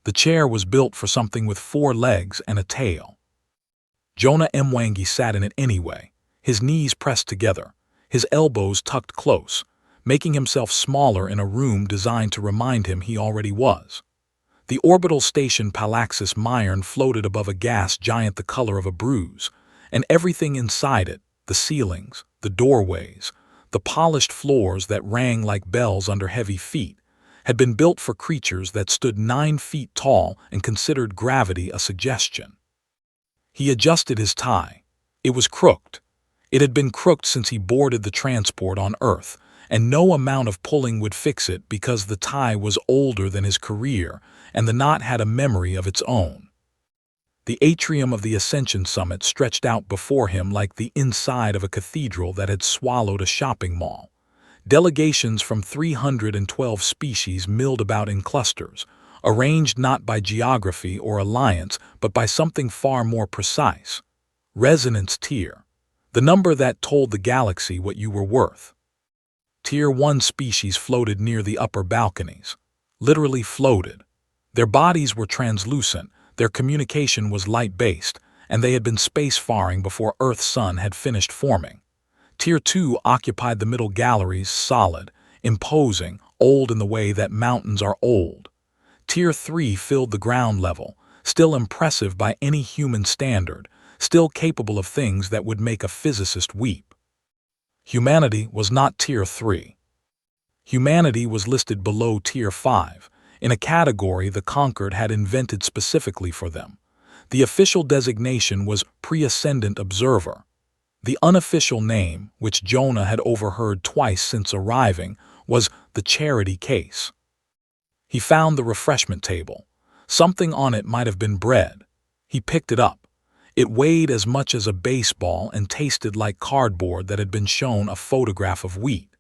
The chair was built for something with 4 legs and a tail. Jonah Mwangi sat in it anyway, his knees pressed together, his elbows tucked close, making himself smaller in a room designed to remind him he already was. The orbital station Palaxis Myron floated above a gas giant the color of a bruise, and everything inside it, the ceilings, the doorways, the polished floors that rang like bells under heavy feet, had been built for creatures that stood 9 feet tall and considered gravity a suggestion. He adjusted his tie. It was crooked. It had been crooked since he boarded the transport on Earth, and no amount of pulling would fix it because the tie was older than his career and the knot had a memory of its own. The atrium of the Ascension Summit stretched out before him like the inside of a cathedral that had swallowed a shopping mall. Delegations from 312 species milled about in clusters, arranged not by geography or alliance but by something far more precise. Resonance tier, the number that told the galaxy what you were worth. Tier 1 species floated near the upper balconies. Literally floated. Their bodies were translucent, their communication was light-based, and they had been spacefaring before Earth's sun had finished forming. Tier 2 occupied the middle galleries, solid, imposing, old in the way that mountains are old. Tier 3 filled the ground level, still impressive by any human standard, still capable of things that would make a physicist weep. Humanity was not Tier 3. Humanity was listed below Tier 5, in a category the Conquered had invented specifically for them. The official designation was Pre-Ascendant Observer. The unofficial name, which Jonah had overheard twice since arriving, was the Charity Case. He found the refreshment table. Something on it might have been bread. He picked it up. It weighed as much as a baseball and tasted like cardboard that had been shown a photograph of wheat.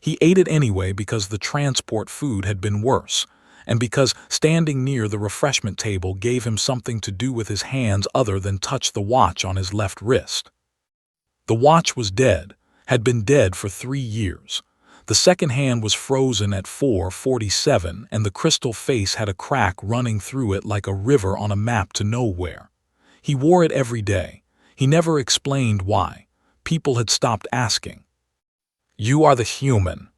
He ate it anyway because the transport food had been worse, and because standing near the refreshment table gave him something to do with his hands other than touch the watch on his left wrist. The watch was dead, had been dead for 3 years. The second hand was frozen at 4:47, and the crystal face had a crack running through it like a river on a map to nowhere. He wore it every day. He never explained why. People had stopped asking. "You are the human."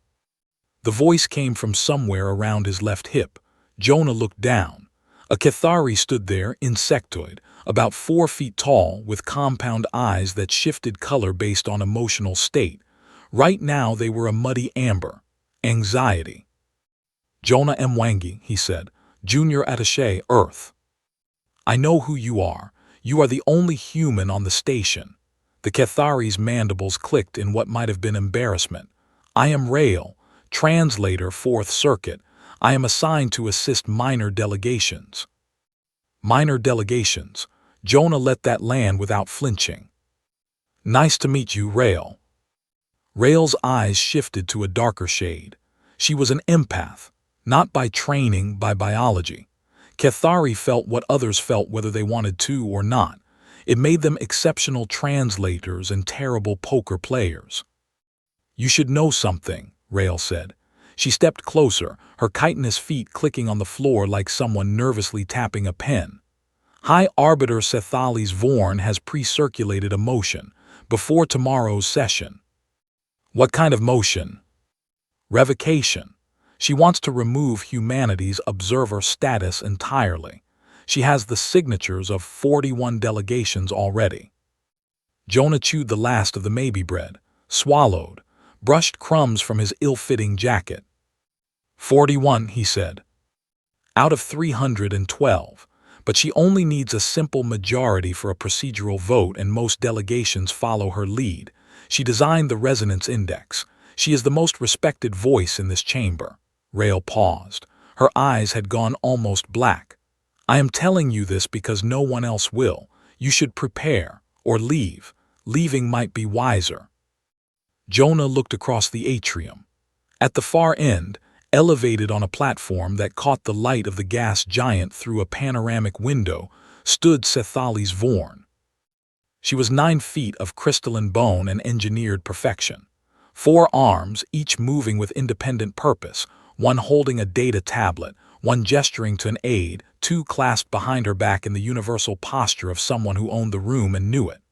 The voice came from somewhere around his left hip. Jonah looked down. A Cathari stood there, insectoid, about 4 feet tall, with compound eyes that shifted color based on emotional state. Right now they were a muddy amber. Anxiety. "Jonah Mwangi," he said, "Junior Attaché, Earth. I know who you are. You are the only human on the station." The Cathari's mandibles clicked in what might have been embarrassment. "I am Rael, translator 4th Circuit. I am assigned to assist minor delegations." Minor delegations. Jonah let that land without flinching. "Nice to meet you, Rael." Rael's eyes shifted to a darker shade. She was an empath, not by training, by biology. Cathari felt what others felt whether they wanted to or not. It made them exceptional translators and terrible poker players. "You should know something," Rael said. She stepped closer, her chitinous feet clicking on the floor like someone nervously tapping a pen. "High Arbiter Sethalis Vorn has pre-circulated a motion before tomorrow's session." "What kind of motion?" "Revocation. She wants to remove humanity's observer status entirely. She has the signatures of 41 delegations already." Jonah chewed the last of the maybe bread, swallowed, brushed crumbs from his ill-fitting jacket. 41, he said. "Out of 312. But she only needs a simple majority for a procedural vote, and most delegations follow her lead. She designed the resonance index. She is the most respected voice in this chamber." Rael paused. Her eyes had gone almost black. "I am telling you this because no one else will. You should prepare, or leave. Leaving might be wiser." Jonah looked across the atrium. At the far end, elevated on a platform that caught the light of the gas giant through a panoramic window, stood Sethalis Vorn. She was 9 feet of crystalline bone and engineered perfection. 4 arms, each moving with independent purpose, one holding a data tablet, one gesturing to an aide, two clasped behind her back in the universal posture of someone who owned the room and knew it.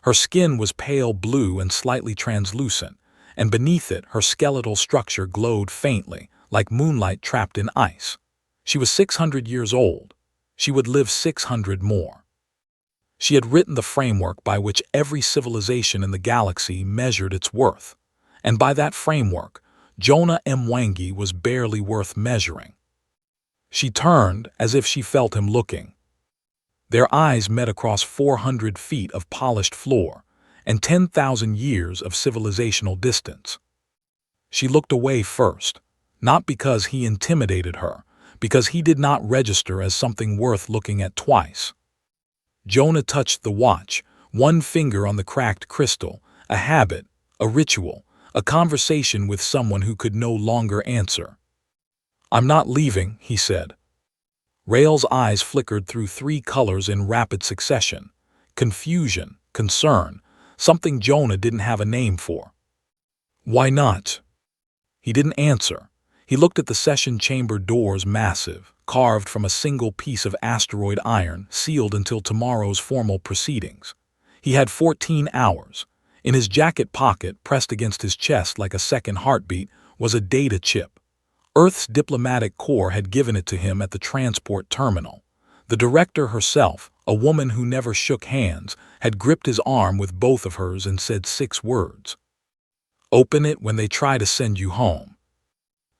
Her skin was pale blue and slightly translucent, and beneath it her skeletal structure glowed faintly, like moonlight trapped in ice. She was 600 years old. She would live 600 more. She had written the framework by which every civilization in the galaxy measured its worth, and by that framework, Jonah Mwangi was barely worth measuring. She turned as if she felt him looking. Their eyes met across 400 feet of polished floor and 10,000 years of civilizational distance. She looked away first, not because he intimidated her, because he did not register as something worth looking at twice. Jonah touched the watch, one finger on the cracked crystal, a habit, a ritual, a conversation with someone who could no longer answer. "I'm not leaving," he said. Rael's eyes flickered through three colors in rapid succession: confusion, concern, something Jonah didn't have a name for. "Why not?" He didn't answer. He looked at the session chamber doors, massive, carved from a single piece of asteroid iron, sealed until tomorrow's formal proceedings. He had 14 hours. In his jacket pocket, pressed against his chest like a second heartbeat, was a data chip. Earth's diplomatic corps had given it to him at the transport terminal. The director herself, a woman who never shook hands, had gripped his arm with both of hers and said 6 words. "Open it when they try to send you home."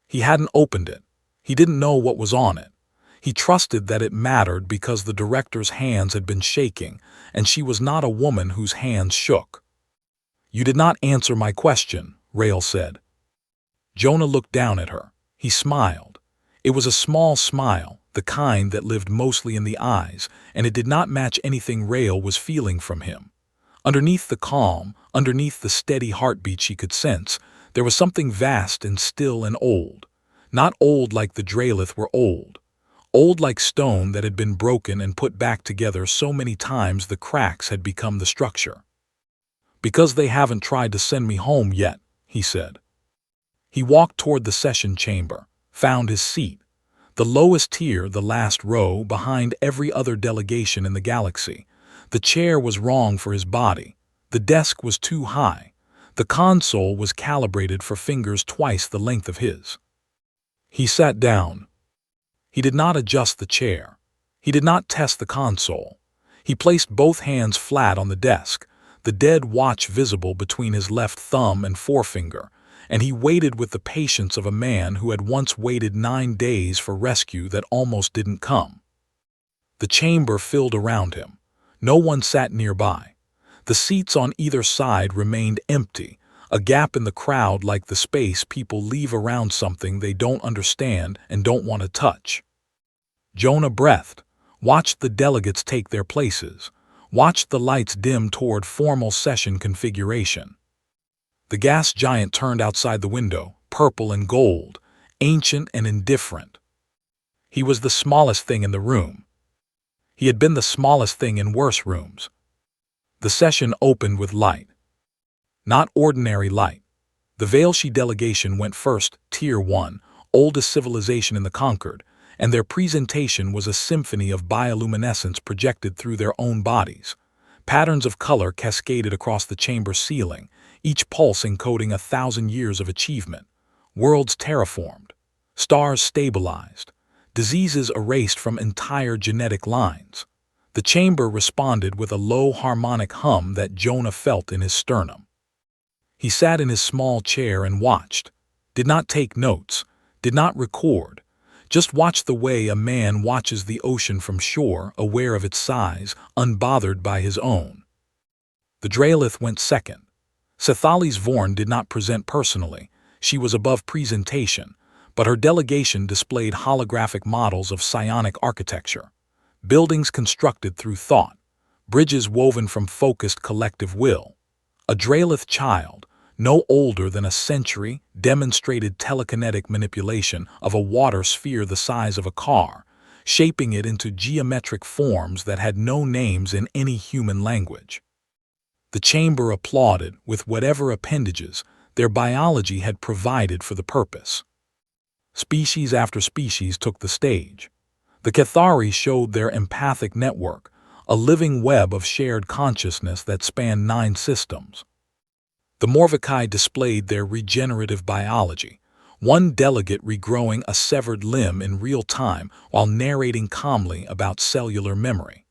He hadn't opened it. He didn't know what was on it. He trusted that it mattered because the director's hands had been shaking, and she was not a woman whose hands shook. "You did not answer my question," Rael said. Jonah looked down at her. He smiled. It was a small smile, the kind that lived mostly in the eyes, and it did not match anything Rael was feeling from him. Underneath the calm, underneath the steady heartbeat she could sense, there was something vast and still and old. Not old like the Draelith were old. Old like stone that had been broken and put back together so many times the cracks had become the structure. "Because they haven't tried to send me home yet," he said. He walked toward the session chamber, found his seat. The lowest tier, the last row, behind every other delegation in the galaxy. The chair was wrong for his body. The desk was too high. The console was calibrated for fingers twice the length of his. He sat down. He did not adjust the chair. He did not test the console. He placed both hands flat on the desk, the dead watch visible between his left thumb and forefinger, and he waited with the patience of a man who had once waited 9 days for rescue that almost didn't come. The chamber filled around him. No one sat nearby. The seats on either side remained empty, a gap in the crowd like the space people leave around something they don't understand and don't want to touch. Jonah breathed, watched the delegates take their places, watched the lights dim toward formal session configuration. The gas giant turned outside the window, purple and gold, ancient and indifferent. He was the smallest thing in the room. He had been the smallest thing in worse rooms. The session opened with light. Not ordinary light. The Veilshi delegation went first, Tier 1, oldest civilization in the Conquered, and their presentation was a symphony of bioluminescence projected through their own bodies. Patterns of color cascaded across the chamber ceiling, each pulse encoding 1,000 years of achievement. Worlds terraformed, stars stabilized, diseases erased from entire genetic lines. The chamber responded with a low harmonic hum that Jonah felt in his sternum. He sat in his small chair and watched, did not take notes, did not record, just watched the way a man watches the ocean from shore, aware of its size, unbothered by his own. The Draelith went second. Cethalis Vorn did not present personally. She was above presentation, but her delegation displayed holographic models of psionic architecture. Buildings constructed through thought, bridges woven from focused collective will. A Draelith child, no older than a century, demonstrated telekinetic manipulation of a water sphere the size of a car, shaping it into geometric forms that had no names in any human language. The chamber applauded with whatever appendages their biology had provided for the purpose. Species after species took the stage. The Cathari showed their empathic network, a living web of shared consciousness that spanned 9 systems. The Morvakai displayed their regenerative biology, one delegate regrowing a severed limb in real time while narrating calmly about cellular memory.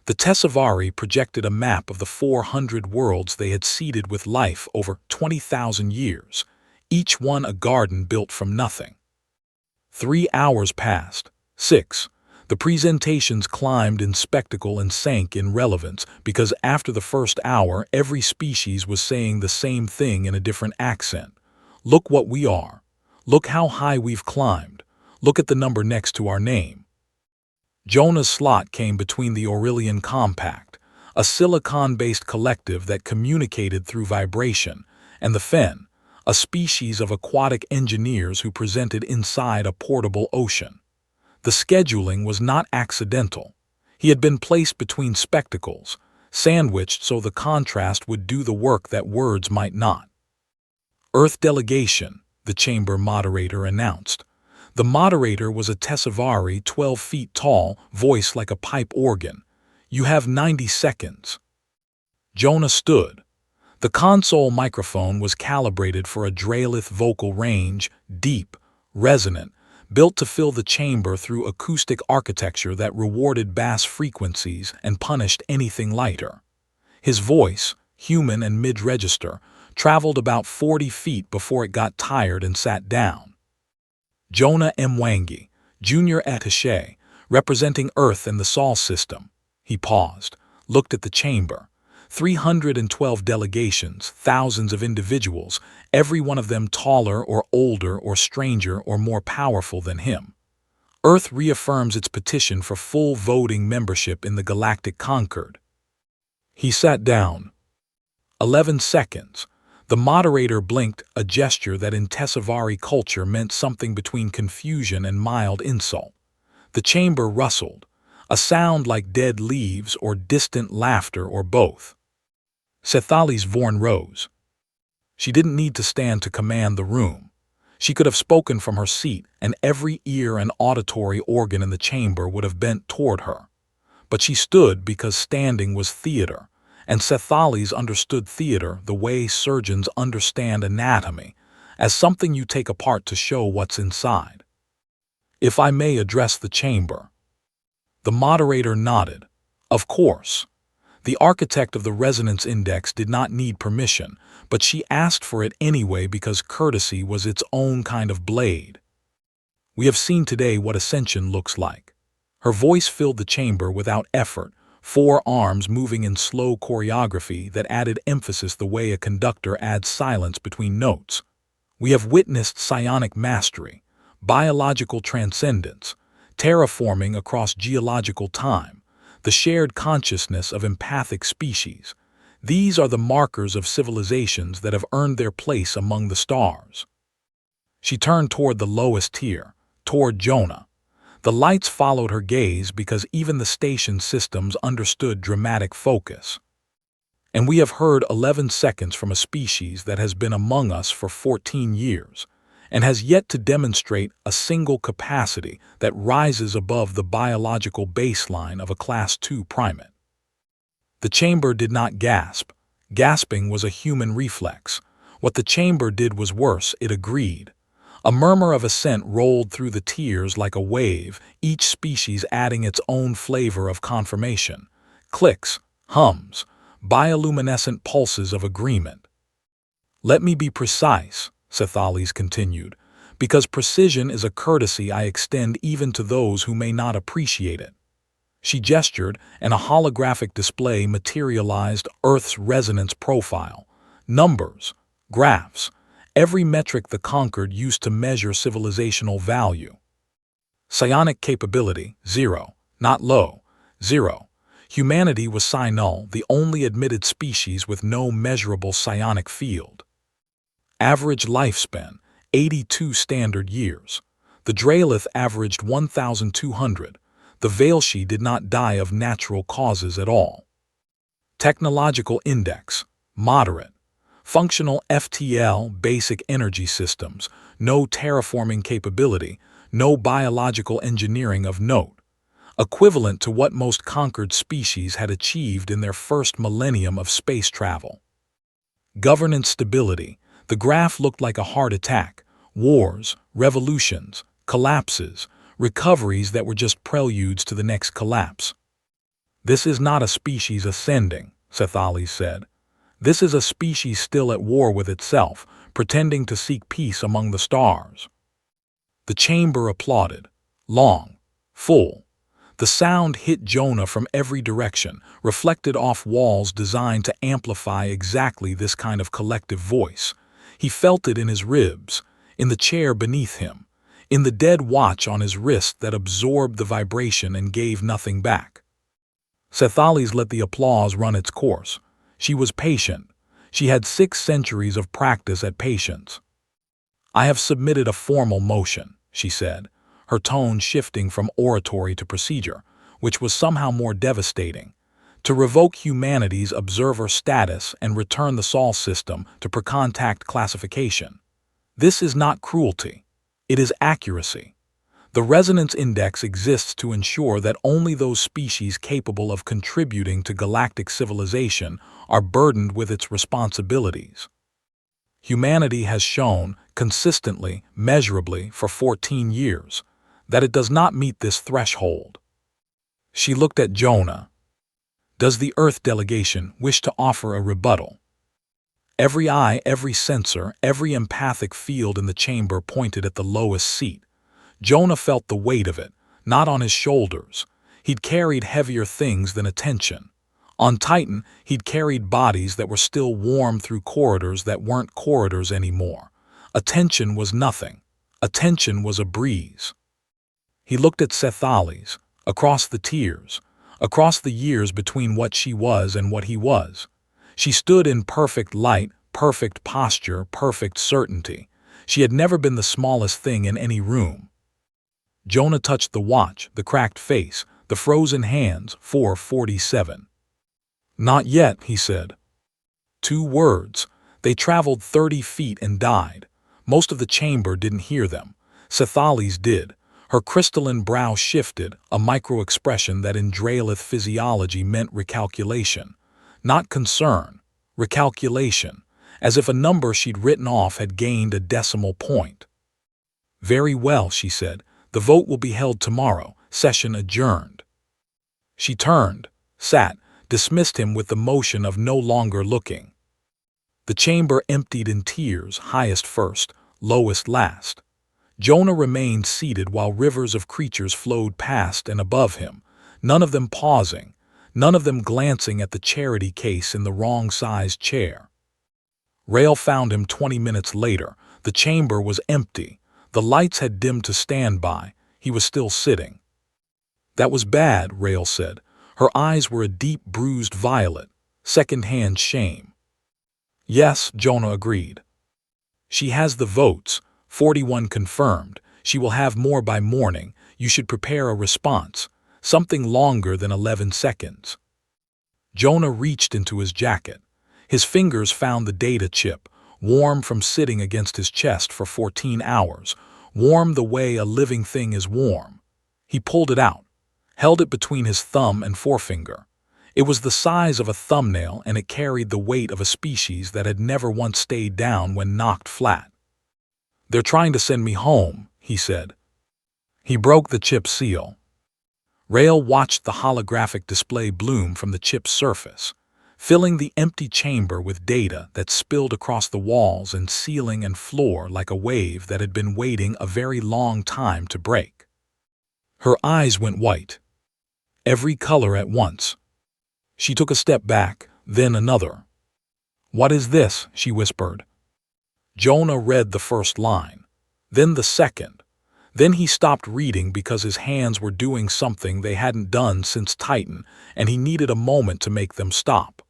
The Tessavari projected a map of the 400 worlds they had seeded with life over 20,000 years, each one a garden built from nothing. 3 hours passed. 6. The presentations climbed in spectacle and sank in relevance because after the first hour, every species was saying the same thing in a different accent. Look what we are. Look how high we've climbed. Look at the number next to our name. Jonah's slot came between the Aurelian Compact, a silicon-based collective that communicated through vibration, and the Fen, a species of aquatic engineers who presented inside a portable ocean. The scheduling was not accidental. He had been placed between spectacles, sandwiched so the contrast would do the work that words might not. Earth delegation, the chamber moderator announced. The moderator was a Tessavari 12 feet tall, voice like a pipe organ. You have 90 seconds. Jonah stood. The console microphone was calibrated for a Dralith vocal range, deep, resonant, built to fill the chamber through acoustic architecture that rewarded bass frequencies and punished anything lighter. His voice, human and mid-register, traveled about 40 feet before it got tired and sat down. Jonah Mwangi, junior attaché, representing Earth and the Sol system. He paused, looked at the chamber. 312 delegations, thousands of individuals, every one of them taller or older or stranger or more powerful than him. Earth reaffirms its petition for full voting membership in the Galactic Concord. He sat down. 11 seconds. The moderator blinked, a gesture that in Tessavari culture meant something between confusion and mild insult. The chamber rustled, a sound like dead leaves or distant laughter or both. Sethali's Vorn rose. She didn't need to stand to command the room. She could have spoken from her seat, and every ear and auditory organ in the chamber would have bent toward her. But she stood because standing was theater, and Sethali's understood theater the way surgeons understand anatomy, as something you take apart to show what's inside. If I may address the chamber. The moderator nodded. Of course. The architect of the resonance index did not need permission, but she asked for it anyway because courtesy was its own kind of blade. We have seen today what ascension looks like. Her voice filled the chamber without effort, 4 arms moving in slow choreography that added emphasis the way a conductor adds silence between notes. We have witnessed psionic mastery, biological transcendence, terraforming across geological time, the shared consciousness of empathic species. These are the markers of civilizations that have earned their place among the stars. She turned toward the lowest tier, toward Jonah. The lights followed her gaze because even the station systems understood dramatic focus. And we have heard 11 seconds from a species that has been among us for 14 years and has yet to demonstrate a single capacity that rises above the biological baseline of a Class II primate. The chamber did not gasp. Gasping was a human reflex. What the chamber did was worse, it agreed. A murmur of assent rolled through the tiers like a wave, each species adding its own flavor of confirmation. Clicks, hums, bioluminescent pulses of agreement. Let me be precise, Sethales continued, because precision is a courtesy I extend even to those who may not appreciate it. She gestured, and a holographic display materialized Earth's resonance profile. Numbers, graphs, every metric the conquered used to measure civilizational value. Psionic capability, 0, not low, 0. Humanity was psi-null, the only admitted species with no measurable psionic field. Average lifespan, 82 standard years. The Dralith averaged 1,200. The Veilshi did not die of natural causes at all. Technological index, moderate. Functional FTL basic energy systems, no terraforming capability, no biological engineering of note, equivalent to what most conquered species had achieved in their first millennium of space travel. Governance stability. The graph looked like a heart attack, wars, revolutions, collapses, recoveries that were just preludes to the next collapse. This is not a species ascending, Sethales said. This is a species still at war with itself, pretending to seek peace among the stars. The chamber applauded. Long, full. The sound hit Jonah from every direction, reflected off walls designed to amplify exactly this kind of collective voice. He felt it in his ribs, in the chair beneath him, in the dead watch on his wrist that absorbed the vibration and gave nothing back. Sethales let the applause run its course. She was patient. She had 6 centuries of practice at patience. "I have submitted a formal motion," she said, her tone shifting from oratory to procedure, which was somehow more devastating, to revoke humanity's observer status and return the Sol system to per-contact classification. This is not cruelty. It is accuracy. The resonance index exists to ensure that only those species capable of contributing to galactic civilization are burdened with its responsibilities. Humanity has shown, consistently, measurably, for 14 years, that it does not meet this threshold. She looked at Jonah. Does the Earth delegation wish to offer a rebuttal? Every eye, every sensor, every empathic field in the chamber pointed at the lowest seat. Jonah felt the weight of it, not on his shoulders. He'd carried heavier things than attention. On Titan, he'd carried bodies that were still warm through corridors that weren't corridors anymore. Attention was nothing. Attention was a breeze. He looked at Sethales, across the tiers, across the years between what she was and what he was. She stood in perfect light, perfect posture, perfect certainty. She had never been the smallest thing in any room. Jonah touched the watch, the cracked face, the frozen hands, 4:47. "Not yet," he said. 2 words. They traveled 30 feet and died. Most of the chamber didn't hear them. Sethales did. Her crystalline brow shifted, a micro-expression that in Draelith physiology meant recalculation. Not concern, recalculation, as if a number she'd written off had gained a decimal point. "Very well," she said. "The vote will be held tomorrow. Session adjourned." She turned, sat, dismissed him with the motion of no longer looking. The chamber emptied in tiers, highest first, lowest last. Jonah remained seated while rivers of creatures flowed past and above him, none of them pausing, none of them glancing at the charity case in the wrong-sized chair. Rael found him 20 minutes later. The chamber was empty. The lights had dimmed to standby. He was still sitting. "That was bad," Rael said. Her eyes were a deep bruised violet, second-hand shame. "Yes," Jonah agreed. "She has the votes, 41 confirmed. She will have more by morning. You should prepare a response, something longer than 11 seconds. Jonah reached into his jacket. His fingers found the data chip, warm from sitting against his chest for 14 hours, warm the way a living thing is warm. He pulled it out, held it between his thumb and forefinger. It was the size of a thumbnail, and it carried the weight of a species that had never once stayed down when knocked flat. "They're trying to send me home," he said. He broke the chip seal. Rael watched the holographic display bloom from the chip's surface, filling the empty chamber with data that spilled across the walls and ceiling and floor like a wave that had been waiting a very long time to break. Her eyes went white. Every color at once. She took a step back, then another. "What is this?" she whispered. Jonah read the first line, then the second. Then he stopped reading because his hands were doing something they hadn't done since Titan, and he needed a moment to make them stop.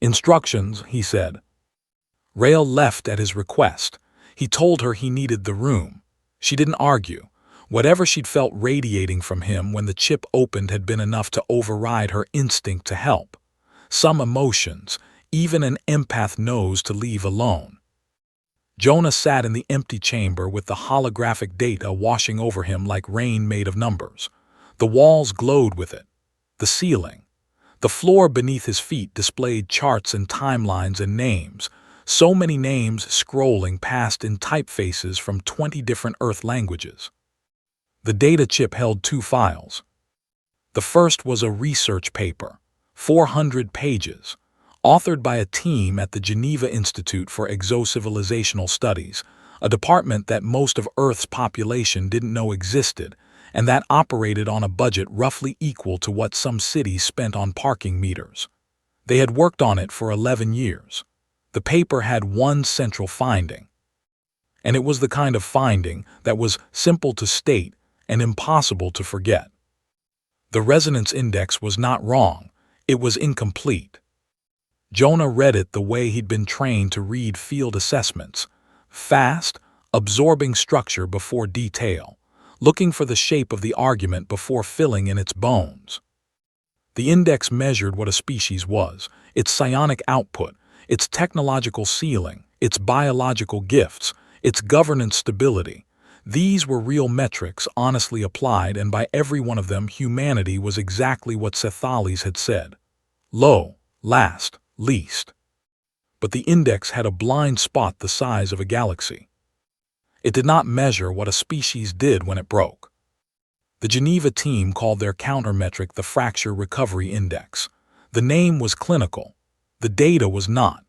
"Instructions," he said. Rael left at his request. He told her he needed the room. She didn't argue. Whatever she'd felt radiating from him when the chip opened had been enough to override her instinct to help. Some emotions, even an empath knows to leave alone. Jonah sat in the empty chamber with the holographic data washing over him like rain made of numbers. The walls glowed with it. The ceiling. The floor beneath his feet displayed charts and timelines and names, so many names scrolling past in typefaces from 20 different Earth languages. The data chip held 2 files. The first was a research paper, 400 pages, authored by a team at the Geneva Institute for Exocivilizational Studies, a department that most of Earth's population didn't know existed, and that operated on a budget roughly equal to what some cities spent on parking meters. They had worked on it for 11 years. The paper had one central finding. And it was the kind of finding that was simple to state and impossible to forget. The resonance index was not wrong, it was incomplete. Jonah read it the way he'd been trained to read field assessments, fast, absorbing structure before detail, looking for the shape of the argument before filling in its bones. The index measured what a species was, its psionic output, its technological ceiling, its biological gifts, its governance stability. These were real metrics honestly applied, and by every one of them humanity was exactly what Sethales had said. Low, last, least. But the index had a blind spot the size of a galaxy. It did not measure what a species did when it broke. The Geneva team called their countermetric the Fracture Recovery Index. The name was clinical. The data was not.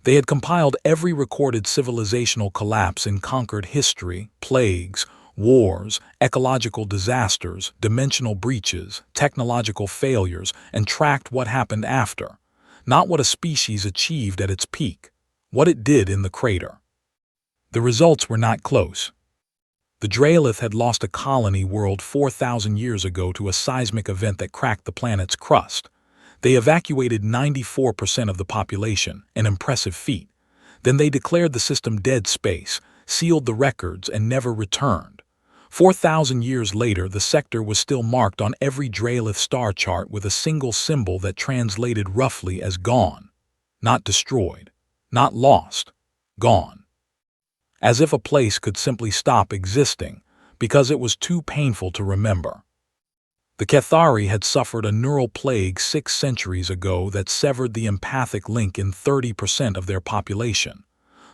They had compiled every recorded civilizational collapse in conquered history, plagues, wars, ecological disasters, dimensional breaches, technological failures, and tracked what happened after. Not what a species achieved at its peak, what it did in the crater. The results were not close. The Dralith had lost a colony world 4,000 years ago to a seismic event that cracked the planet's crust. They evacuated 94% of the population, an impressive feat. Then they declared the system dead space, sealed the records, and never returned. 4,000 years later, the sector was still marked on every Dralith star chart with a single symbol that translated roughly as gone. Not destroyed. Not lost. Gone. As if a place could simply stop existing, because it was too painful to remember. The Cathari had suffered a neural plague 6 centuries ago that severed the empathic link in 30% of their population.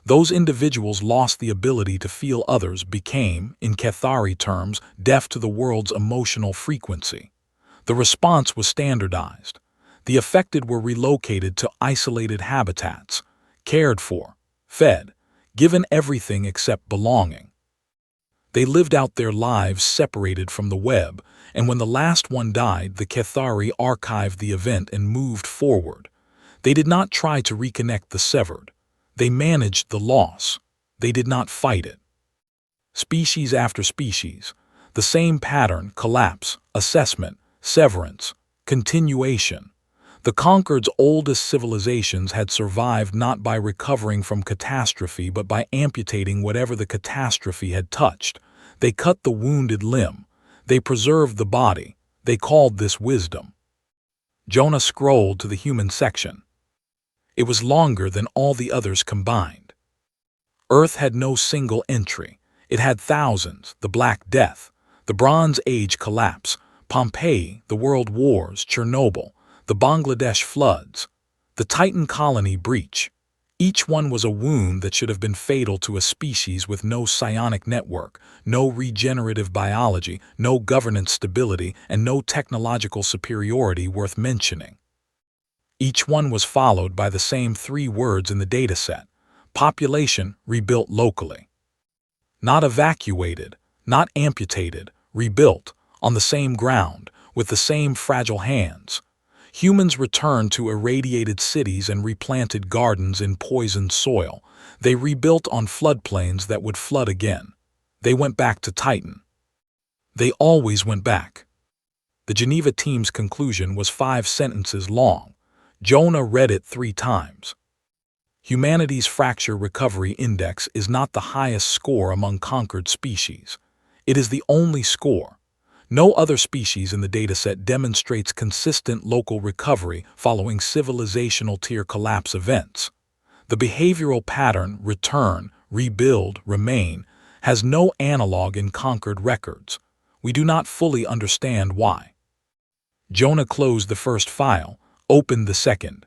Those individuals lost the ability to feel others, became, in Cathari terms, deaf to the world's emotional frequency. The response was standardized. The affected were relocated to isolated habitats, cared for, fed, given everything except belonging. They lived out their lives separated from the web, and when the last one died, the Cathari archived the event and moved forward. They did not try to reconnect the severed. They managed the loss. They did not fight it. Species after species, the same pattern: collapse, assessment, severance, continuation. The conquered's oldest civilizations had survived not by recovering from catastrophe but by amputating whatever the catastrophe had touched. They cut the wounded limb. They preserved the body. They called this wisdom. Jonah scrolled to the human section. It was longer than all the others combined. Earth had no single entry. It had thousands: the Black Death, the Bronze Age collapse, Pompeii, the World Wars, Chernobyl, the Bangladesh floods, the Titan colony breach. Each one was a wound that should have been fatal to a species with no psionic network, no regenerative biology, no governance stability, and no technological superiority worth mentioning. Each one was followed by the same 3 words in the dataset: population rebuilt locally. Not evacuated, not amputated, rebuilt, on the same ground, with the same fragile hands. Humans returned to irradiated cities and replanted gardens in poisoned soil. They rebuilt on floodplains that would flood again. They went back to Titan. They always went back. The Geneva team's conclusion was 5 sentences long. Jonah read it 3 times. Humanity's Fracture Recovery Index is not the highest score among conquered species. It is the only score. No other species in the dataset demonstrates consistent local recovery following civilizational tier collapse events. The behavioral pattern return, rebuild, remain has no analog in conquered records. We do not fully understand why. Jonah closed the first file, opened the second.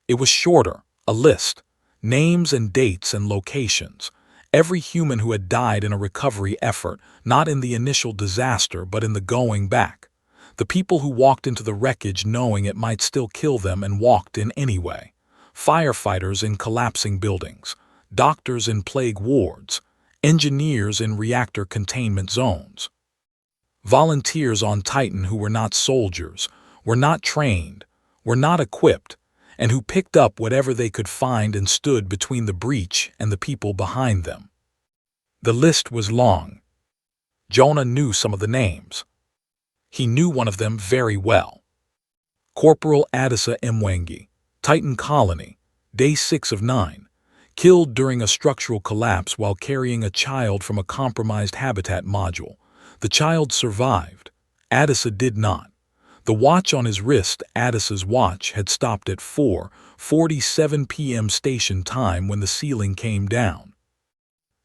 It was shorter, a list, names and dates and locations. Every human who had died in a recovery effort, not in the initial disaster but in the going back. The people who walked into the wreckage knowing it might still kill them and walked in anyway. Firefighters in collapsing buildings, doctors in plague wards, engineers in reactor containment zones. Volunteers on Titan who were not soldiers, were not trained, were not equipped, and who picked up whatever they could find and stood between the breach and the people behind them. The list was long. Jonah knew some of the names. He knew one of them very well. Corporal Adisa Mwangi, Titan Colony, Day 6 of 9, killed during a structural collapse while carrying a child from a compromised habitat module. The child survived. Adisa did not. The watch on his wrist, Adisa's watch, had stopped at 4:47 p.m. station time when the ceiling came down.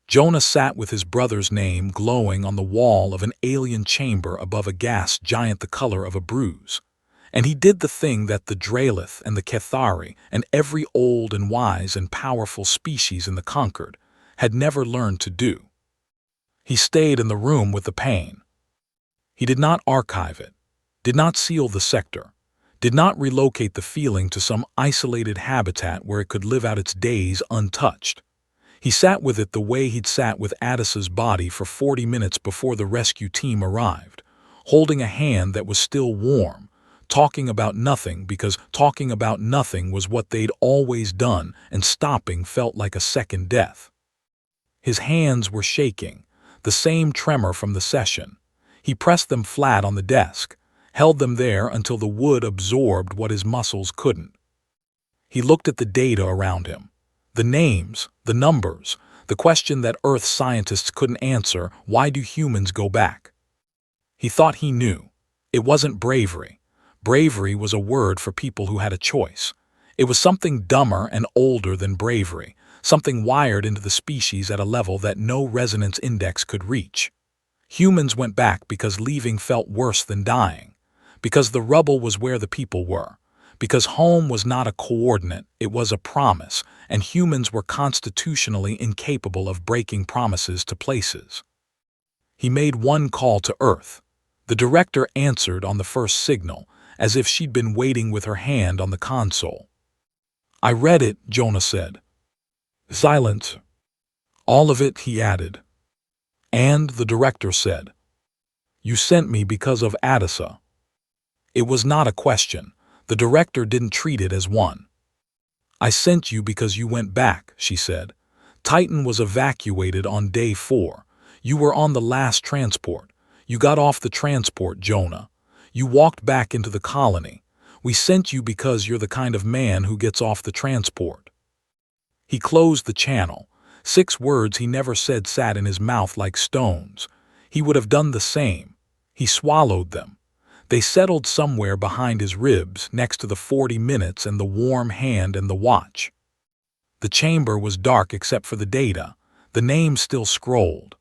Jonah sat with his brother's name glowing on the wall of an alien chamber above a gas giant the color of a bruise. And he did the thing that the Dralith and the Kethari and every old and wise and powerful species in the Conquered had never learned to do. He stayed in the room with the pain. He did not archive it, did not seal the sector, did not relocate the feeling to some isolated habitat where it could live out its days untouched. He sat with it the way he'd sat with Adisa's body for 40 minutes before the rescue team arrived, holding a hand that was still warm, talking about nothing because talking about nothing was what they'd always done and stopping felt like a second death. His hands were shaking, the same tremor from the session. He pressed them flat on the desk, held them there until the wood absorbed what his muscles couldn't. He looked at the data around him, the names, the numbers, the question that Earth scientists couldn't answer: why do humans go back? He thought he knew. It wasn't bravery. Bravery was a word for people who had a choice. It was something dumber and older than bravery, something wired into the species at a level that no resonance index could reach. Humans went back because leaving felt worse than dying, because the rubble was where the people were, because home was not a coordinate, it was a promise, and humans were constitutionally incapable of breaking promises to places. He made one call to Earth. The director answered on the first signal, as if she'd been waiting with her hand on the console. "I read it," Jonah said. "Silence." "All of it," he added. And the director said, "You sent me because of Adisa." It was not a question. The director didn't treat it as one. "I sent you because you went back," she said. "Titan was evacuated on day 4. You were on the last transport. You got off the transport, Jonah. You walked back into the colony. We sent you because you're the kind of man who gets off the transport." He closed the channel. 6 words he never said sat in his mouth like stones. He would have done the same. He swallowed them. They settled somewhere behind his ribs, next to the 40 minutes and the warm hand and the watch. The chamber was dark except for the data. The names still scrolled.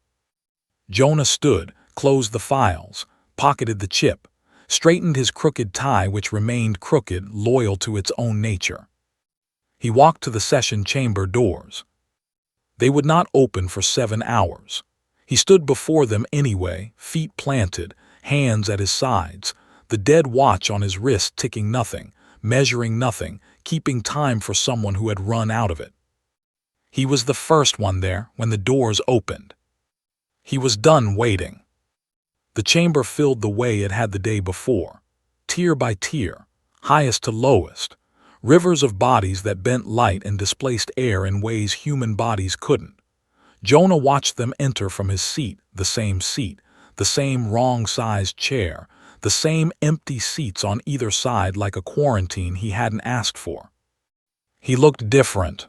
Jonah stood, closed the files, pocketed the chip, straightened his crooked tie, which remained crooked, loyal to its own nature. He walked to the session chamber doors. They would not open for 7 hours. He stood before them anyway, feet planted, hands at his sides, the dead watch on his wrist ticking nothing, measuring nothing, keeping time for someone who had run out of it. He was the first one there when the doors opened. He was done waiting. The chamber filled the way it had the day before, tier by tier, highest to lowest, rivers of bodies that bent light and displaced air in ways human bodies couldn't. Jonah watched them enter from his seat, the same wrong-sized chair, the same empty seats on either side like a quarantine he hadn't asked for. He looked different.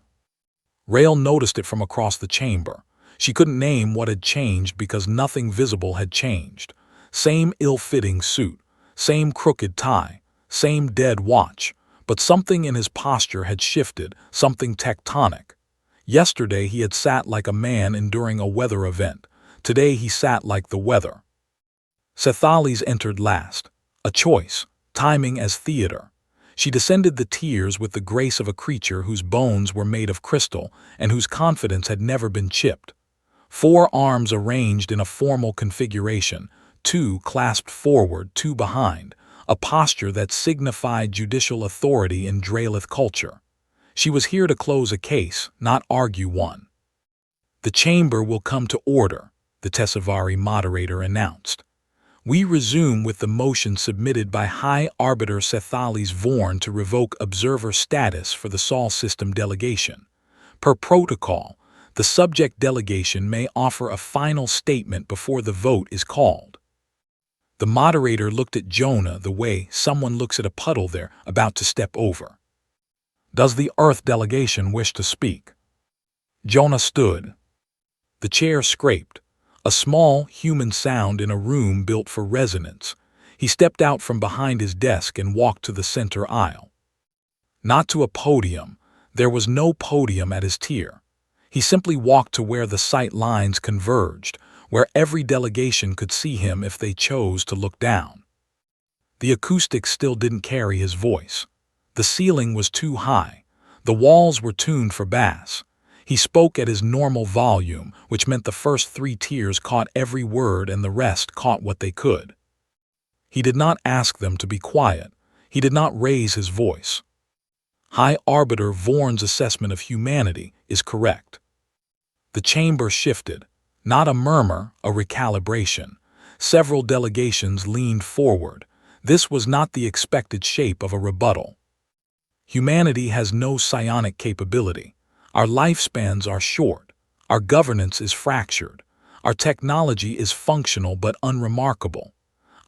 Rael noticed it from across the chamber. She couldn't name what had changed because nothing visible had changed. Same ill-fitting suit, same crooked tie, same dead watch, but something in his posture had shifted, something tectonic. Yesterday he had sat like a man enduring a weather event. Today he sat like the weather. Sethalis entered last. A choice, timing as theater. She descended the tiers with the grace of a creature whose bones were made of crystal and whose confidence had never been chipped. 4 arms arranged in a formal configuration, 2 clasped forward, 2 behind, a posture that signified judicial authority in Draelith culture. She was here to close a case, not argue one. "The chamber will come to order," the Tessevari moderator announced. "We resume with the motion submitted by High Arbiter Sethalis Vorn to revoke observer status for the Sol System delegation. Per protocol, the subject delegation may offer a final statement before the vote is called." The moderator looked at Jonah the way someone looks at a puddle they're about to step over. "Does the Earth delegation wish to speak?" Jonah stood. The chair scraped, a small human sound in a room built for resonance. He stepped out from behind his desk and walked to the center aisle. Not to a podium. There was no podium at his tier. He simply walked to where the sight lines converged, where every delegation could see him if they chose to look down. The acoustics still didn't carry his voice. The ceiling was too high. The walls were tuned for bass. He spoke at his normal volume, which meant the first 3 tiers caught every word and the rest caught what they could. He did not ask them to be quiet. He did not raise his voice. High Arbiter Vorn's assessment of humanity is correct. The chamber shifted. Not a murmur, a recalibration. Several delegations leaned forward. This was not the expected shape of a rebuttal. Humanity has no psionic capability. Our lifespans are short. Our governance is fractured. Our technology is functional but unremarkable.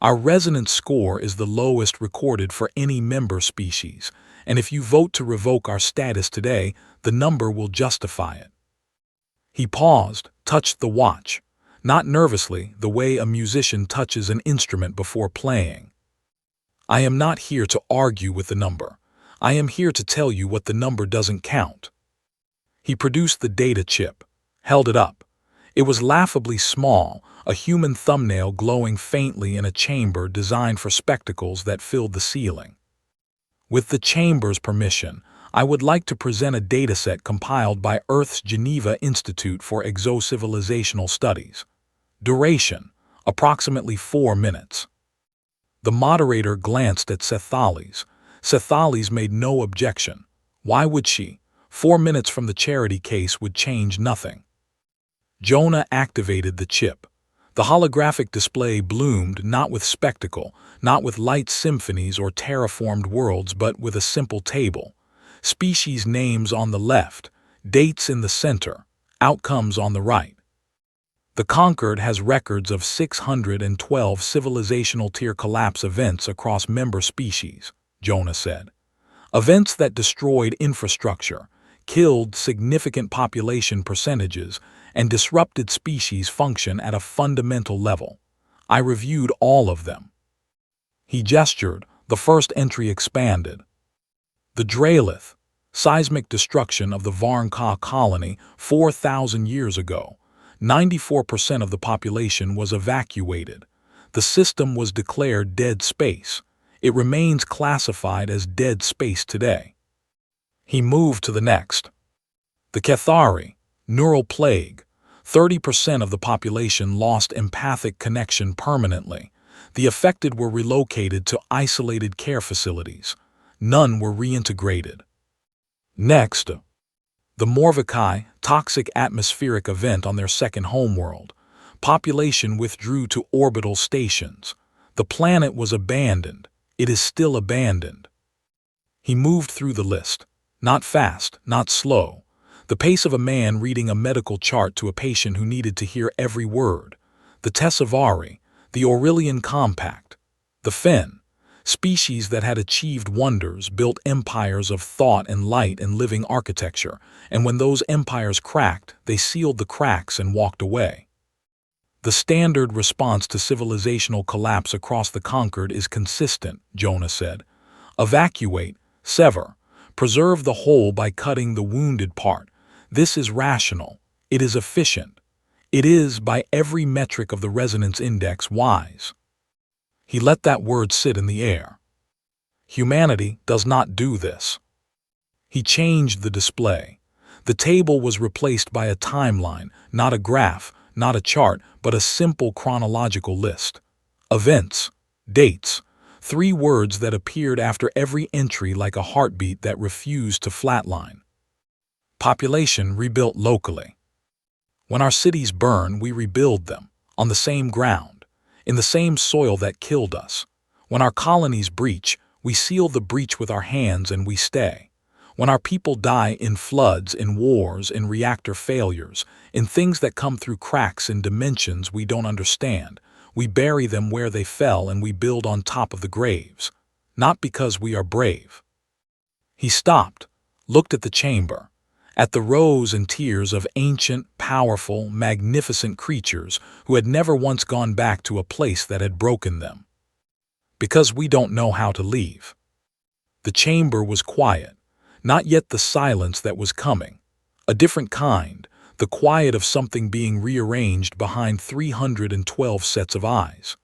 Our resonance score is the lowest recorded for any member species, and if you vote to revoke our status today, the number will justify it. He paused, touched the watch, not nervously, the way a musician touches an instrument before playing. "I am not here to argue with the number. I am here to tell you what the number doesn't count." He produced the data chip, held it up. It was laughably small, a human thumbnail glowing faintly in a chamber designed for spectacles that filled the ceiling. "With the chamber's permission, I would like to present a dataset compiled by Earth's Geneva Institute for Exocivilizational Studies. Duration, approximately 4 minutes." The moderator glanced at Sethalis. Sethalis made no objection. Why would she? 4 minutes from the charity case would change nothing. Jonah activated the chip. The holographic display bloomed not with spectacle, not with light symphonies or terraformed worlds, but with a simple table. Species names on the left, dates in the center, outcomes on the right. The Conquered has records of 612 civilizational tier collapse events across member species, Jonah said. Events that destroyed infrastructure, killed significant population percentages, and disrupted species function at a fundamental level. I reviewed all of them. He gestured. The first entry expanded. The Draelith, seismic destruction of the Varnka colony 4,000 years ago. 94% of the population was evacuated. The system was declared dead space. It remains classified as dead space today. He moved to the next. The Cathari, neural plague. 30% of the population lost empathic connection permanently. The affected were relocated to isolated care facilities. None were reintegrated. Next, the Morvakai, toxic atmospheric event on their second homeworld. Population withdrew to orbital stations. The planet was abandoned. It is still abandoned. He moved through the list. Not fast, not slow. The pace of a man reading a medical chart to a patient who needed to hear every word. The Tessevari, the Aurelian Compact. The Fen, species that had achieved wonders, built empires of thought and light and living architecture, and when those empires cracked, they sealed the cracks and walked away. The standard response to civilizational collapse across the conquered is consistent, Jonah said. Evacuate, sever, preserve the whole by cutting the wounded part. This is rational. It is efficient. It is, by every metric of the resonance index, wise. He let that word sit in the air. Humanity does not do this. He changed the display. The table was replaced by a timeline, not a graph, not a chart, but a simple chronological list. Events, dates, 3 words that appeared after every entry like a heartbeat that refused to flatline. Population rebuilt locally. When our cities burn, we rebuild them, on the same ground, in the same soil that killed us. When our colonies breach, we seal the breach with our hands and we stay. When our people die in floods, in wars, in reactor failures, in things that come through cracks in dimensions we don't understand, we bury them where they fell and we build on top of the graves. Not because we are brave. He stopped, looked at the chamber, at the rows and tiers of ancient, powerful, magnificent creatures who had never once gone back to a place that had broken them. Because we don't know how to leave. The chamber was quiet. Not yet the silence that was coming. A different kind, the quiet of something being rearranged behind 312 sets of eyes.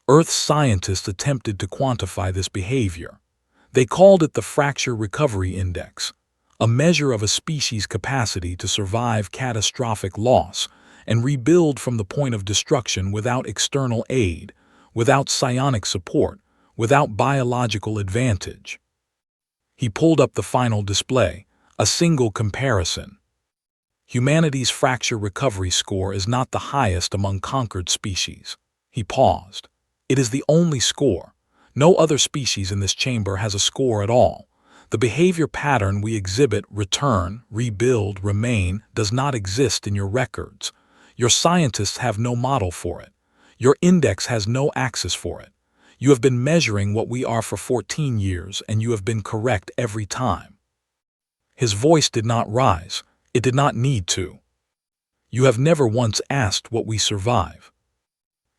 Earth scientists attempted to quantify this behavior. They called it the Fracture Recovery Index, a measure of a species' capacity to survive catastrophic loss and rebuild from the point of destruction without external aid, without psionic support, without biological advantage. He pulled up the final display, a single comparison. Humanity's fracture recovery score is not the highest among conquered species. He paused. It is the only score. No other species in this chamber has a score at all. The behavior pattern we exhibit, return, rebuild, remain, does not exist in your records. Your scientists have no model for it. Your index has no axis for it. You have been measuring what we are for 14 years, and you have been correct every time. His voice did not rise. It did not need to. You have never once asked what we survive.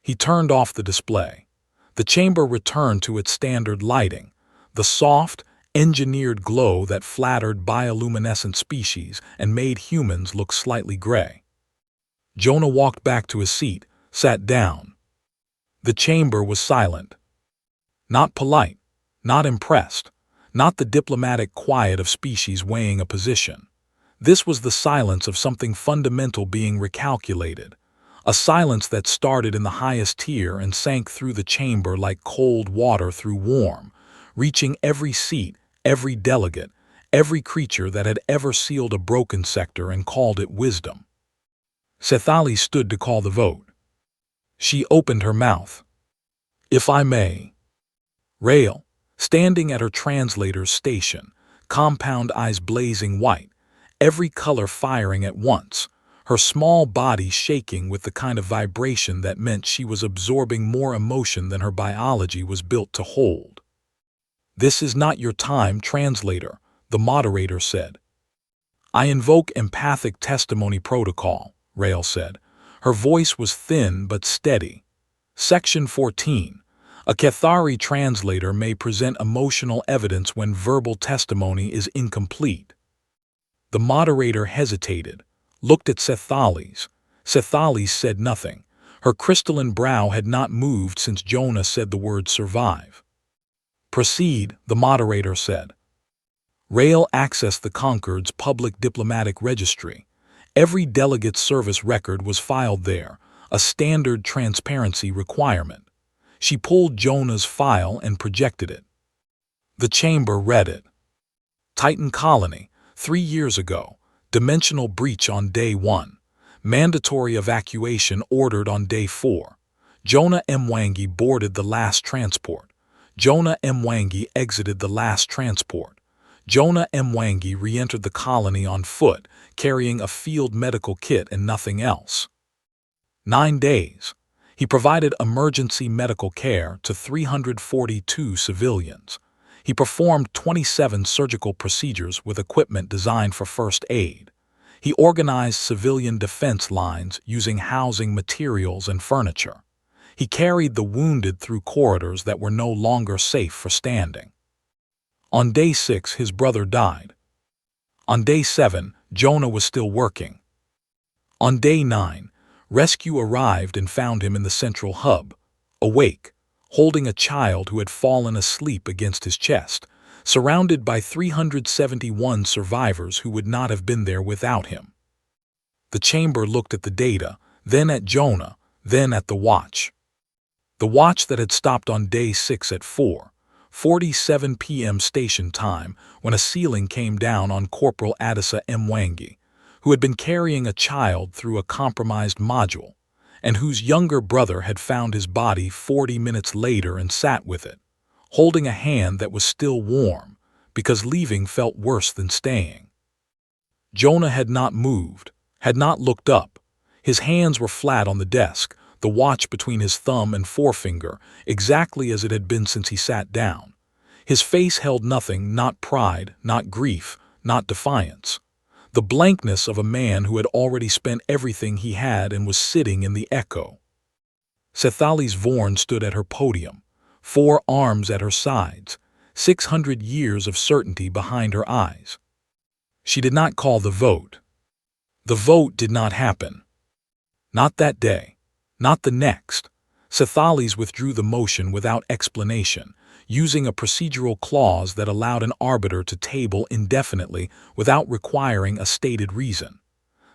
He turned off the display. The chamber returned to its standard lighting, the soft, engineered glow that flattered bioluminescent species and made humans look slightly gray. Jonah walked back to his seat, sat down. The chamber was silent. Not polite, not impressed, not the diplomatic quiet of species weighing a position. This was the silence of something fundamental being recalculated, a silence that started in the highest tier and sank through the chamber like cold water through warm, reaching every seat, every delegate, every creature that had ever sealed a broken sector and called it wisdom. Sethali stood to call the vote. She opened her mouth. If I may. Rael, standing at her translator's station, compound eyes blazing white, every color firing at once, her small body shaking with the kind of vibration that meant she was absorbing more emotion than her biology was built to hold. This is not your time, translator, the moderator said. I invoke empathic testimony protocol, Rael said. Her voice was thin but steady. Section 14. A Cathari translator may present emotional evidence when verbal testimony is incomplete. The moderator hesitated, looked at Sethali's. Sethali said nothing. Her crystalline brow had not moved since Jonah said the word survive. Proceed, the moderator said. Rael accessed the Concord's public diplomatic registry. Every delegate's service record was filed there, a standard transparency requirement. She pulled Jonah's file and projected it. The chamber read it. Titan Colony, 3 years ago. Dimensional breach on day 1. Mandatory evacuation ordered on day 4. Jonah Mwangi boarded the last transport. Jonah Mwangi exited the last transport. Jonah Mwangi re-entered the colony on foot, carrying a field medical kit and nothing else. 9 days. He provided emergency medical care to 342 civilians. He performed 27 surgical procedures with equipment designed for first aid. He organized civilian defense lines using housing materials and furniture. He carried the wounded through corridors that were no longer safe for standing. On day 6, his brother died. On day 7, Jonah was still working. On day 9, rescue arrived and found him in the central hub, awake, holding a child who had fallen asleep against his chest, surrounded by 371 survivors who would not have been there without him. The chamber looked at the data, then at Jonah, then at the watch. The watch that had stopped on day 6 at 4:47 p.m. station time when a ceiling came down on Corporal Adisa Mwangi, who had been carrying a child through a compromised module, and whose younger brother had found his body 40 minutes later and sat with it, holding a hand that was still warm, because leaving felt worse than staying. Jonah had not moved, had not looked up. His hands were flat on the desk, the watch between his thumb and forefinger, exactly as it had been since he sat down. His face held nothing, not pride, not grief, not defiance. The blankness of a man who had already spent everything he had and was sitting in the echo. Sethalis Vorn stood at her podium, 4 arms at her sides, 600 years of certainty behind her eyes. She did not call the vote. The vote did not happen. Not that day. Not the next. Sethalis withdrew the motion without explanation, using a procedural clause that allowed an arbiter to table indefinitely without requiring a stated reason.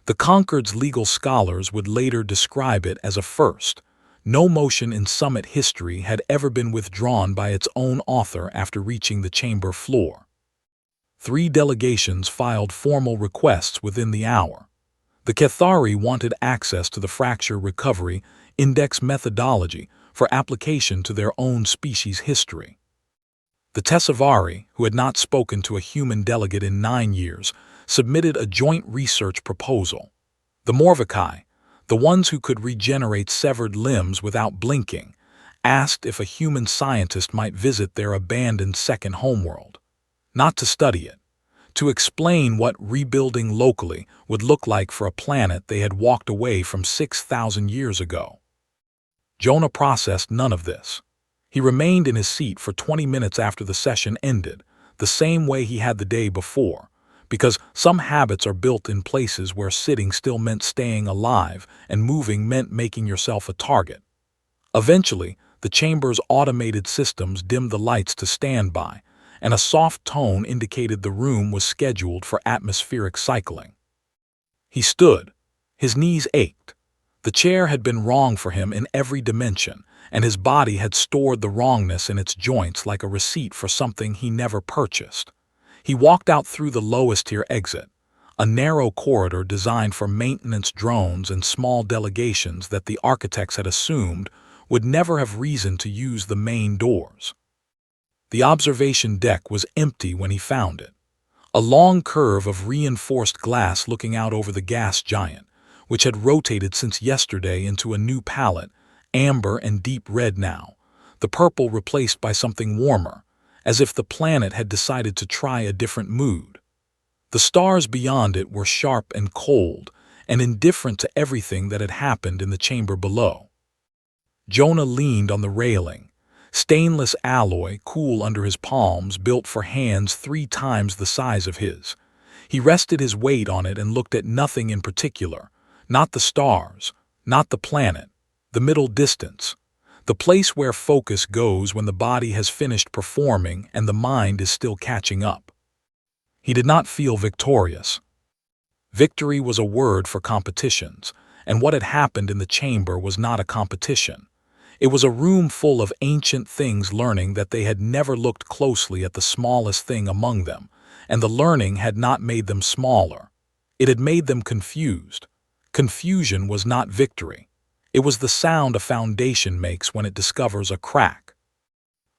The Concord's legal scholars would later describe it as a first. No motion in summit history had ever been withdrawn by its own author after reaching the chamber floor. 3 delegations filed formal requests within the hour. The Cathari wanted access to the fracture recovery index methodology for application to their own species history. The Tessavari, who had not spoken to a human delegate in 9 years, submitted a joint research proposal. The Morvakai, the ones who could regenerate severed limbs without blinking, asked if a human scientist might visit their abandoned second homeworld. Not to study it, to explain what rebuilding locally would look like for a planet they had walked away from 6,000 years ago. Jonah processed none of this. He remained in his seat for 20 minutes after the session ended, the same way he had the day before, because some habits are built in places where sitting still meant staying alive and moving meant making yourself a target. Eventually, the chamber's automated systems dimmed the lights to standby, and a soft tone indicated the room was scheduled for atmospheric cycling. He stood. His knees ached. The chair had been wrong for him in every dimension, and his body had stored the wrongness in its joints like a receipt for something he never purchased. He walked out through the lowest-tier exit, a narrow corridor designed for maintenance drones and small delegations that the architects had assumed would never have reason to use the main doors. The observation deck was empty when he found it. A long curve of reinforced glass looking out over the gas giant, which had rotated since yesterday into a new palette, amber and deep red now, the purple replaced by something warmer, as if the planet had decided to try a different mood. The stars beyond it were sharp and cold, and indifferent to everything that had happened in the chamber below. Jonah leaned on the railing, stainless alloy cool under his palms built for hands 3 times the size of his. He rested his weight on it and looked at nothing in particular, not the stars, not the planet, the middle distance, the place where focus goes when the body has finished performing and the mind is still catching up. He did not feel victorious. Victory was a word for competitions, and what had happened in the chamber was not a competition. It was a room full of ancient things learning that they had never looked closely at the smallest thing among them, and the learning had not made them smaller. It had made them confused. Confusion was not victory. It was the sound a foundation makes when it discovers a crack.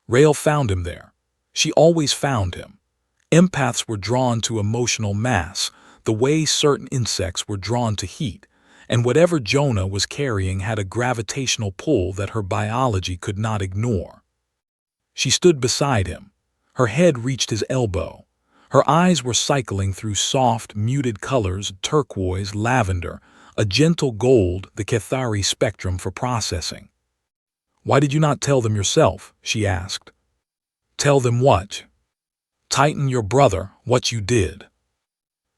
Rael found him there. She always found him. Empaths were drawn to emotional mass, the way certain insects were drawn to heat, and whatever Jonah was carrying had a gravitational pull that her biology could not ignore. She stood beside him. Her head reached his elbow. Her eyes were cycling through soft, muted colors, turquoise, lavender, a gentle gold, the Cathari spectrum for processing. "Why did you not tell them yourself?" she asked. "Tell them what?" "Titan your brother, what you did."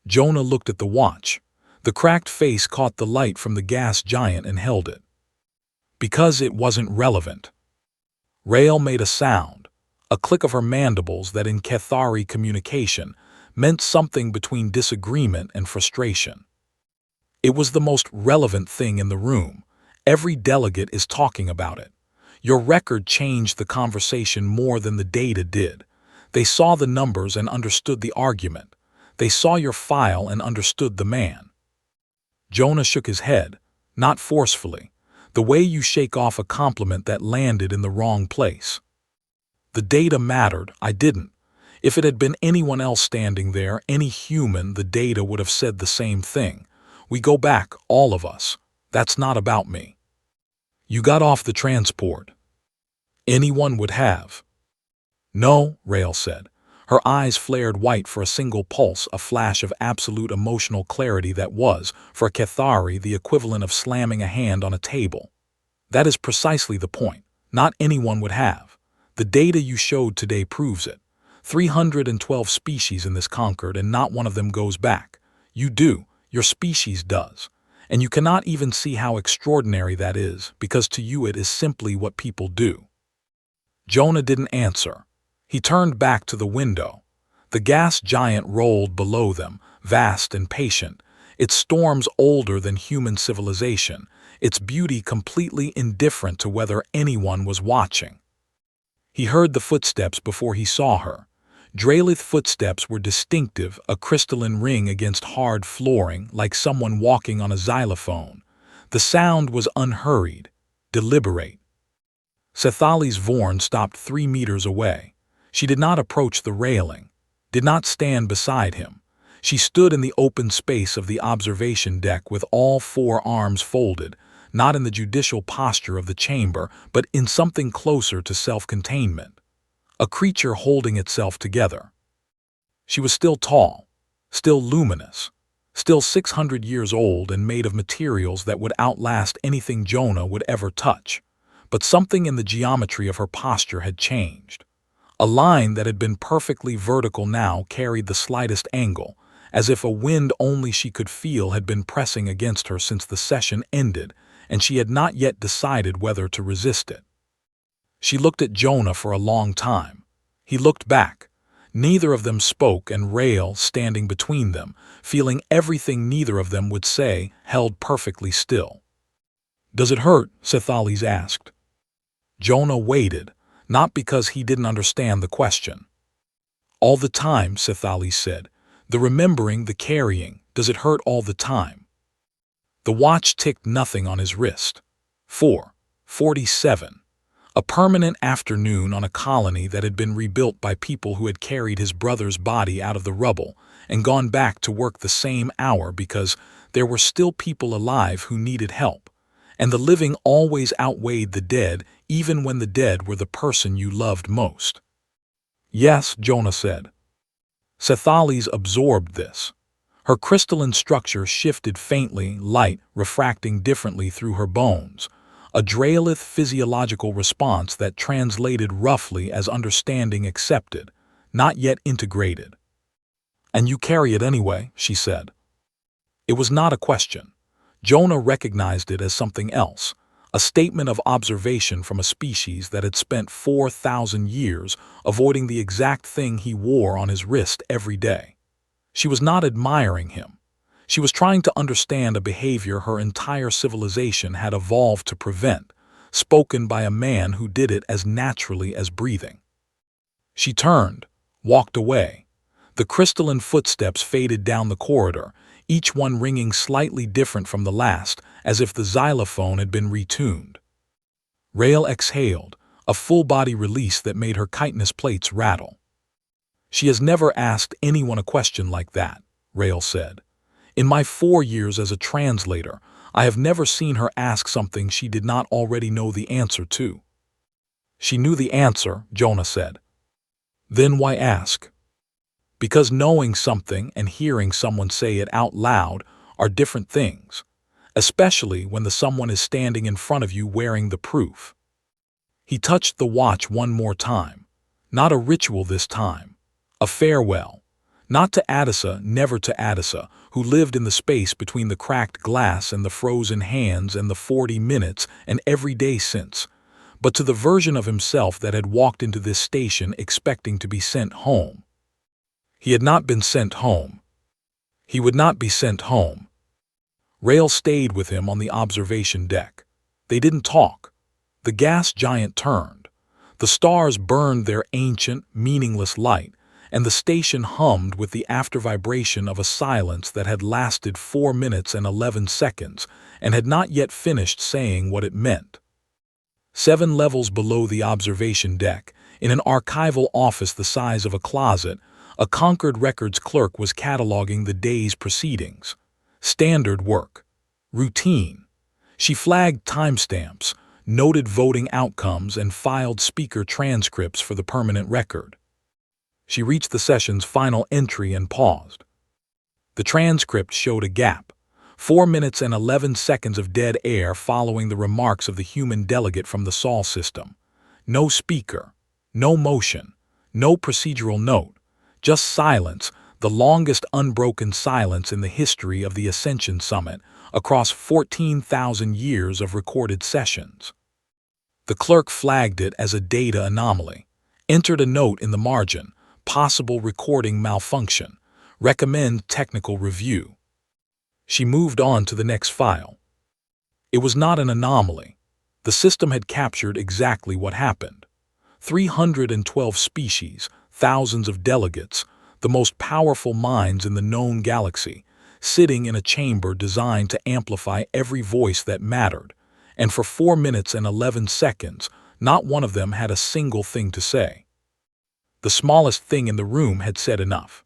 Jonah looked at the watch. The cracked face caught the light from the gas giant and held it. "Because it wasn't relevant." Rael made a sound, a click of her mandibles that in Cathari communication meant something between disagreement and frustration. "It was the most relevant thing in the room. Every delegate is talking about it. Your record changed the conversation more than the data did. They saw the numbers and understood the argument. They saw your file and understood the man." Jonah shook his head, not forcefully, the way you shake off a compliment that landed in the wrong place. "The data mattered, I didn't. If it had been anyone else standing there, any human, the data would have said the same thing. We go back, all of us. That's not about me." "You got off the transport." "Anyone would have." "No," Rael said. Her eyes flared white for a single pulse, a flash of absolute emotional clarity that was, for a Cathari, the equivalent of slamming a hand on a table. "That is precisely the point. Not anyone would have. The data you showed today proves it. 312 species in this Concord, and not one of them goes back. You do. Your species does. And you cannot even see how extraordinary that is, because to you it is simply what people do." Jonah didn't answer. He turned back to the window. The gas giant rolled below them, vast and patient, its storms older than human civilization, its beauty completely indifferent to whether anyone was watching. He heard the footsteps before he saw her. Dralith footsteps were distinctive, a crystalline ring against hard flooring, like someone walking on a xylophone. The sound was unhurried, deliberate. Cethali's Vorn stopped 3 meters away. She did not approach the railing, did not stand beside him. She stood in the open space of the observation deck with all 4 arms folded, not in the judicial posture of the chamber, but in something closer to self-containment. A creature holding itself together. She was still tall, still luminous, still 600 years old and made of materials that would outlast anything Jonah would ever touch. But something in the geometry of her posture had changed. A line that had been perfectly vertical now carried the slightest angle, as if a wind only she could feel had been pressing against her since the session ended, and she had not yet decided whether to resist it. She looked at Jonah for a long time. He looked back. Neither of them spoke, and Rael, standing between them, feeling everything neither of them would say, held perfectly still. "Does it hurt?" Cethalis asked. Jonah waited, not because he didn't understand the question. "All the time," Cethalis said. "The remembering, the carrying, does it hurt all the time?" The watch ticked nothing on his wrist. 4:47. A permanent afternoon on a colony that had been rebuilt by people who had carried his brother's body out of the rubble and gone back to work the same hour because there were still people alive who needed help, and the living always outweighed the dead, even when the dead were the person you loved most. "Yes," Jonah said. Cethalis absorbed this. Her crystalline structure shifted faintly, light refracting differently through her bones, a Dralith physiological response that translated roughly as understanding accepted, not yet integrated. "And you carry it anyway," she said. It was not a question. Jonah recognized it as something else, a statement of observation from a species that had spent 4,000 years avoiding the exact thing he wore on his wrist every day. She was not admiring him. She was trying to understand a behavior her entire civilization had evolved to prevent, spoken by a man who did it as naturally as breathing. She turned, walked away. The crystalline footsteps faded down the corridor, each one ringing slightly different from the last, as if the xylophone had been retuned. Rael exhaled, a full-body release that made her chitinous plates rattle. "She has never asked anyone a question like that," Rael said. "In my 4 years as a translator, I have never seen her ask something she did not already know the answer to." "She knew the answer," Jonah said. "Then why ask?" Because knowing something and hearing someone say it out loud are different things, especially when the someone is standing in front of you wearing the proof. He touched the watch one more time. Not a ritual this time. A farewell. Not to Adisa, never to Adisa, who lived in the space between the cracked glass and the frozen hands and the 40 minutes and every day since, but to the version of himself that had walked into this station expecting to be sent home. He had not been sent home. He would not be sent home. Rail stayed with him on the observation deck. They didn't talk. The gas giant turned. The stars burned their ancient, meaningless light, and the station hummed with the after vibration of a silence that had lasted 4 minutes and 11 seconds and had not yet finished saying what it meant. 7 levels below the observation deck, in an archival office the size of a closet, a Concord Records clerk was cataloging the day's proceedings. Standard work. Routine. She flagged timestamps, noted voting outcomes, and filed speaker transcripts for the permanent record. She reached the session's final entry and paused. The transcript showed a gap. 4 minutes and 11 seconds of dead air following the remarks of the human delegate from the Sol system. No speaker, no motion, no procedural note, just silence, the longest unbroken silence in the history of the Ascension Summit across 14,000 years of recorded sessions. The clerk flagged it as a data anomaly, entered a note in the margin, possible recording malfunction, recommend technical review. She moved on to the next file. It was not an anomaly. The system had captured exactly what happened. 312 species, thousands of delegates, the most powerful minds in the known galaxy, sitting in a chamber designed to amplify every voice that mattered, and for 4 minutes and 11 seconds, not one of them had a single thing to say. The smallest thing in the room had said enough.